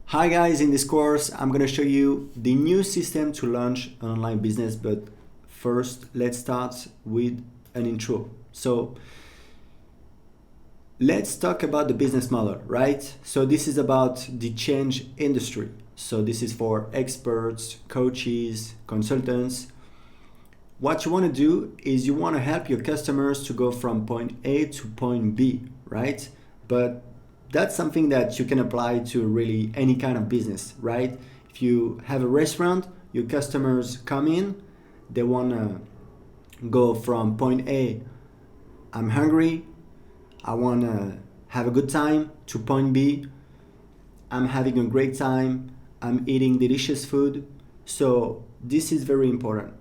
Hi guys, in this course I'm going to show you the new system to launch an online business, but first let's start with an intro. So let's talk about the business model, right? So this is about the change industry. So this is for experts, coaches, consultants. What you want to do is you want to help your customers to go from point A to point B, right? But that's something that you can apply to really any kind of business, right? If you have a restaurant, your customers come in, they want to go from point A, I'm hungry, I want to have a good time, to point B, I'm having a great time, I'm eating delicious food. So this is very important.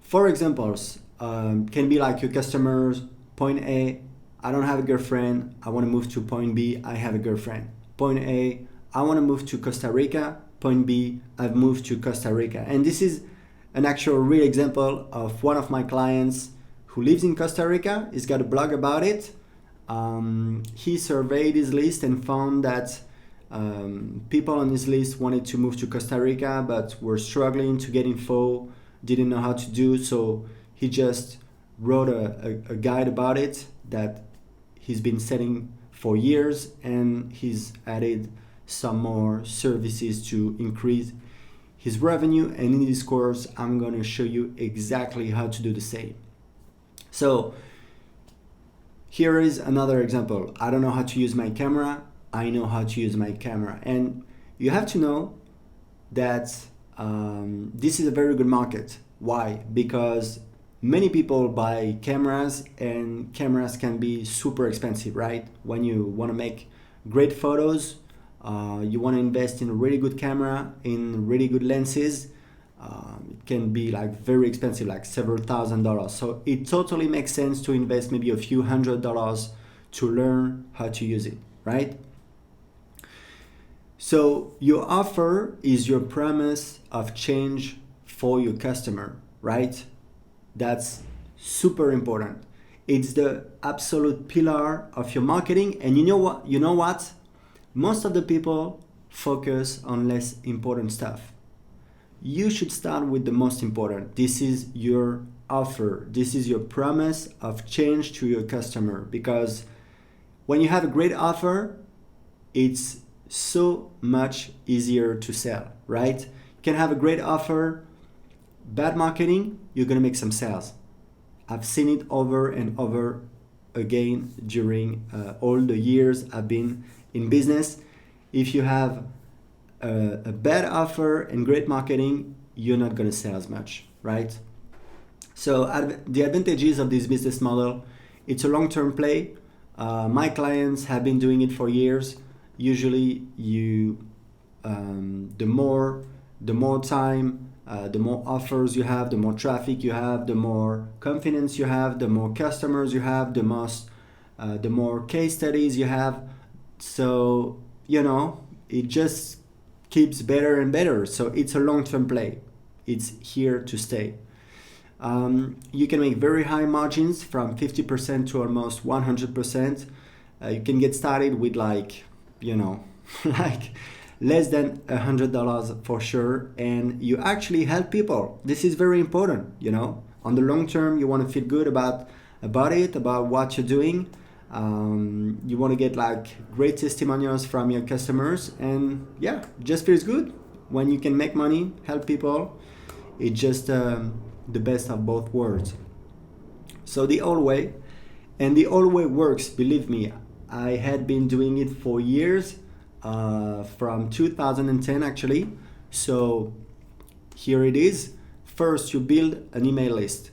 For examples, can be like your customers, point A, I don't have a girlfriend, I want to move to point B, I have a girlfriend. Point A, I want to move to Costa Rica. Point B, I've moved to Costa Rica. And this is an actual real example of one of my clients who lives in Costa Rica. He's got a blog about it. He surveyed his list and found that people on his list wanted to move to Costa Rica but were struggling to get info, didn't know how to do, so he just wrote a guide about it that he's been setting for years, and he's added some more services to increase his revenue. And in this course I'm going to show you exactly how to do the same. So here is another example. I don't know how to use my camera, I know how to use my camera. And you have to know that this is a very good market. Why? Because many people buy cameras, and cameras can be super expensive, right? When you want to make great photos, you want to invest in a really good camera, in really good lenses. It can be like very expensive, like several $1,000s. So it totally makes sense to invest maybe a few $100s to learn how to use it, right? So your offer is your promise of change for your customer, right? That's super important. It's the absolute pillar of your marketing. And you know what? Most of the people focus on less important stuff. You should start with the most important. This is your offer. This is your promise of change to your customer. Because when you have a great offer, it's so much easier to sell, right? You can have a great offer, bad marketing, you're gonna make some sales. I've seen it over and over again during all the years I've been in business. If you have a bad offer and great marketing, you're not gonna sell as much, right? So the advantages of this business model, it's a long-term play. My clients have been doing it for years. Usually the more time, the more offers you have, the more traffic you have, the more confidence you have, the more customers you have, the more case studies you have. So it just keeps better and better. So it's a long-term play. It's here to stay. You can make very high margins from 50% to almost 100%. You can get started with like less than $100 for sure, and you actually help people. This is very important. On the long term, you want to feel good about it, about what you're doing. You want to get like great testimonials from your customers, and just feels good when you can make money, help people. It's just the best of both worlds. So the old way, and the old way works, believe me. I had been doing it for years, from 2010 actually. So here it is. First, you build an email list.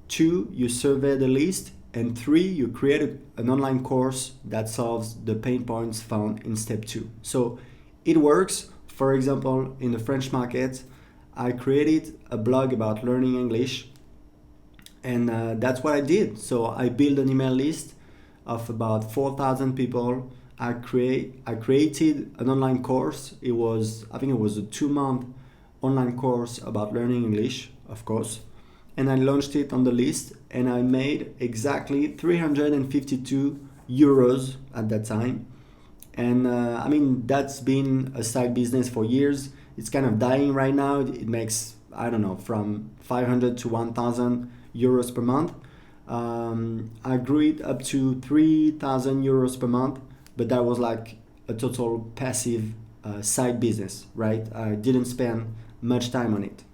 2, you survey the list. And 3, you create an online course that solves the pain points found in step 2. So it works. For example, in the French market, I created a blog about learning English, and that's what I did. So I built an email list of about 4,000 people. I created an online course. I think it was a 2-month online course about learning English, of course. And I launched it on the list, and I made exactly 352 euros at that time. And I mean, that's been a side business for years. It's kind of dying right now. It makes, I don't know, from 500 to 1,000 euros per month. I grew it up to 3,000 euros per month, but that was like a total passive side business, right? I didn't spend much time on it.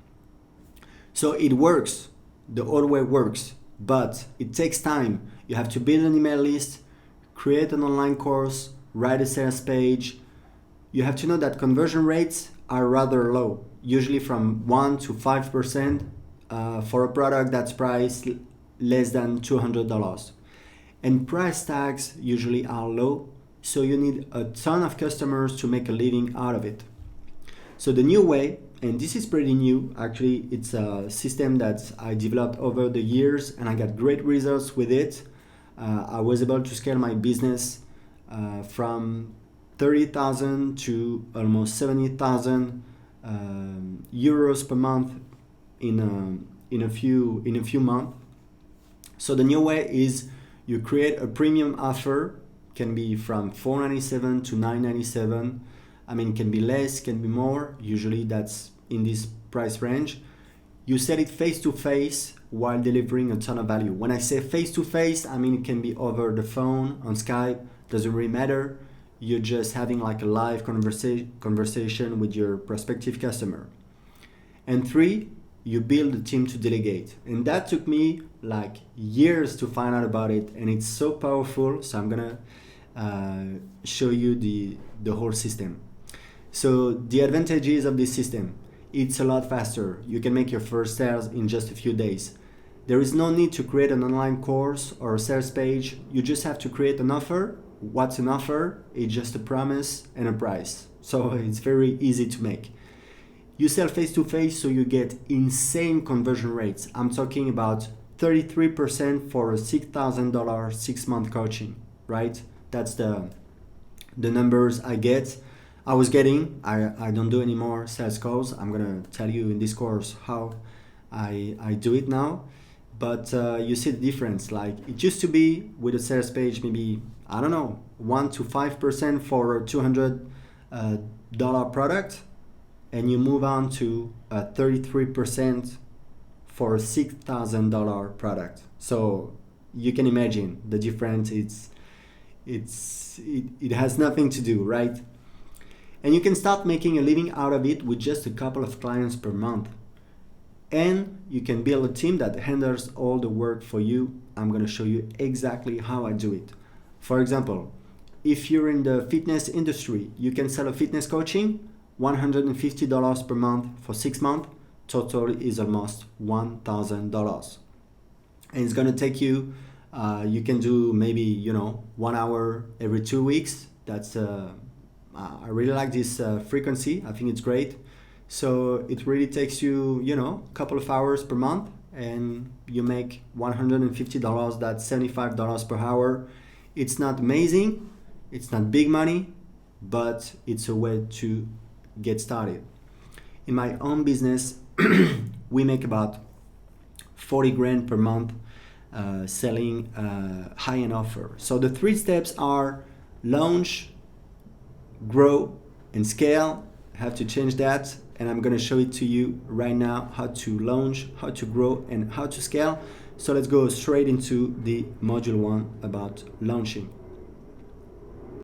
So it works. The old way works, but it takes time. You have to build an email list, create an online course, write a sales page. You have to know that conversion rates are rather low, usually from 1 to 5% for a product that's priced less than $200. And price tags usually are low, so you need a ton of customers to make a living out of it. So the new way, and this is pretty new actually, it's a system that I developed over the years and I got great results with it. I was able to scale my business from 30,000 to almost 70,000 euros per month in a few months. So the new way is you create a premium offer, can be from $497 to $997. I mean, it can be less, can be more. Usually that's in this price range. You set it face to face while delivering a ton of value. When I say face to face, I mean it can be over the phone, on Skype, doesn't really matter. You're just having like a live conversation with your prospective customer. And 3, you build a team to delegate. And that took me like years to find out about it, and it's so powerful. So I'm gonna show you the whole system. So the advantages of this system: it's a lot faster. You can make your first sales in just a few days. There is no need to create an online course or a sales page. You just have to create an offer. What's an offer? It's just a promise and a price. So it's very easy to make. You sell face to face, so you get insane conversion rates. I'm talking about 33% for a $6,000 6-month coaching, right? That's the numbers I get. I was getting. I don't do any more sales calls. I'm gonna tell you in this course how I do it now. But you see the difference. Like, it used to be with a sales page, maybe, I don't know, 1 to 5% for a $200 product, and you move on to 33% for a $6,000 product. So you can imagine the difference. It has nothing to do, right? And you can start making a living out of it with just a couple of clients per month. And you can build a team that handles all the work for you. I'm going to show you exactly how I do it. For example, if you're in the fitness industry, you can sell a fitness coaching, $150 per month for 6 months. Total is almost $1,000. And it's going to take you, you can do maybe, 1 hour every 2 weeks. That's, I really like this frequency. I think it's great. So it really takes you, a couple of hours per month, and you make $150. That's $75 per hour. It's not amazing. It's not big money, but it's a way to get started. In my own business, we make about 40 grand per month selling high-end offer. So the 3 steps are launch, grow, and scale. I have to change that, and I'm going to show it to you right now, how to launch, how to grow, and how to scale. So let's go straight into the module 1 about launching.